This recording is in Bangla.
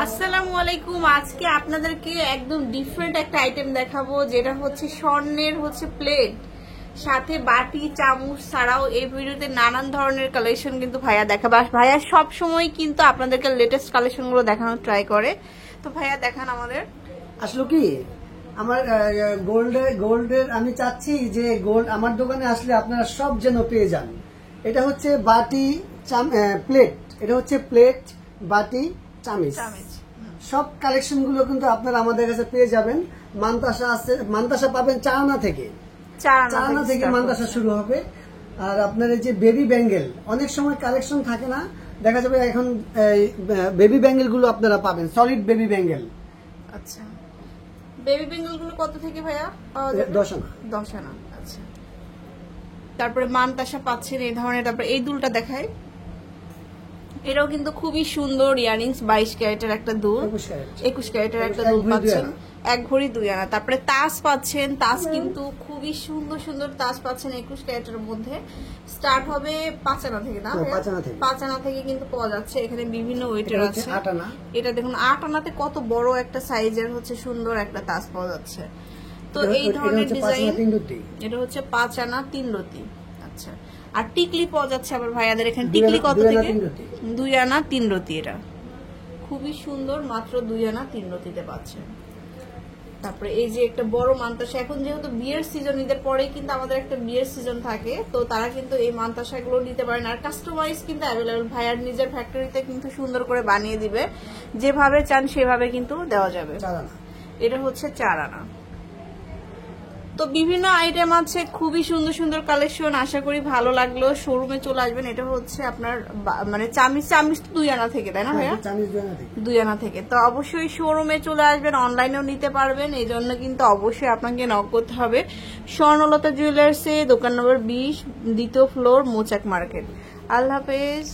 আসসালামু আলাইকুম। আজকে আপনাদেরকে একদম ডিফারেন্ট একটা আইটেম দেখাবো, যেটা হচ্ছে স্বর্ণের প্লেট, সাথে বাটি চামচ ছাড়াও এই ভিডিওতে নানান ধরনের কালেকশন কিন্তু ভাইয়া দেখাবে। ভাইয়া সব সময় কিন্তু আপনাদেরকে লেটেস্ট কালেকশন গুলো দেখানোর ট্রাই করে। তো ভাইয়া দেখান আমাদের। আসলে কি আমার গোল্ডের আমি চাচ্ছি যে গোল্ড আমার দোকানে আসলে আপনারা সব যেন পেয়ে যান। এটা হচ্ছে বাটি প্লেট, এটা হচ্ছে প্লেট বাটি চামিচ, সব কালেকশন গুলো কিন্তু আপনারা আমাদের কাছে পেয়ে যাবেন। মান্তাসা আছে, মান্তাসা পাবেন চায়না থেকে মান্তাসা শুরু হবে। আর আপনার এই যে বেবি ব্যাঙ্গেল, অনেক সময় কালেকশন থাকে না, দেখা যাবে এখন বেবি ব্যাঙ্গেল গুলো আপনারা পাবেন, সলিড বেবি ব্যাঙ্গেল। আচ্ছা, বেবি ব্যাঙ্গেল গুলো কত থেকে ভাইয়া পাওয়া যাবে? 10 আনা। 10 আনা। আচ্ছা, তারপরে মানতাসা পাচ্ছেন এই ধরনের। তারপরে এই দুলটা দেখায়, এটাও কিন্তু খুবই সুন্দর ইয়ারিংস, 22 ক্যারেটের একটা দুল, 21 ক্যারেটের একটা দুল পাচ্ছেন, 1 ভরি 2 আনা। তারপরে তাজ পাচ্ছেন, তাজ কিন্তু খুবই সুন্দর সুন্দর তাজ পাচ্ছেন 21 ক্যারেটের মধ্যে। স্টার্ট হবে 5 আনা থেকে, না 5 আনা থেকে কিন্তু পাওয়া যাচ্ছে। এখানে বিভিন্ন ওয়েটের আছে। এটা দেখুন 8 আনাতে কত বড় একটা সাইজের সুন্দর একটা তাজ পাওয়া যাচ্ছে। তো এই ধরনের ডিজাইন, এটা হচ্ছে 5 আনা 3 রতি। আচ্ছা, আর টিকলি পাওয়া যাচ্ছে আবার ভাইয়াদের এখানে। টিকলি কত থেকে? 2 আনা 3 রতি। এটা খুবই সুন্দর, মাত্র 2 আনা 3 রতিতে পাচ্ছেন। তারপরে এই যে একটা বড় মান্তাসা, এখন যেহেতু বিয়ের সিজন, ঈদের পরেই কিন্তু আমাদের একটা বিয়ের সিজন থাকে, তো তারা কিন্তু এই মান্তাসা গুলো নিতে পারেন। আর কাস্টমাইজ কিন্তু অ্যাভেলেবল, ভাইয়ার নিজের ফ্যাক্টরিতে কিন্তু সুন্দর করে বানিয়ে দিবে, যেভাবে চান সেভাবে কিন্তু দেওয়া যাবে। এটা হচ্ছে 4 আনা। তো বিভিন্ন আইটেম আছে, খুবই সুন্দর সুন্দর কালেকশন। আশা করি ভালো লাগলো। শোরুমে চলে আসবেন। এটা হচ্ছে আপনার চামিচ 2 আনা থেকে, তাই না ভাইয়া? 2 আনা থেকে। তো অবশ্যই শোরুমে চলে আসবেন, অনলাইনেও নিতে পারবেন। এই জন্য কিন্তু অবশ্যই আপনাকে নক করতে হবে স্বর্ণলতা জুয়েলার্সে, দোকান নম্বর 20, 2য় ফ্লোর, মোচাক মার্কেট। আল্লাহ হাফেজ।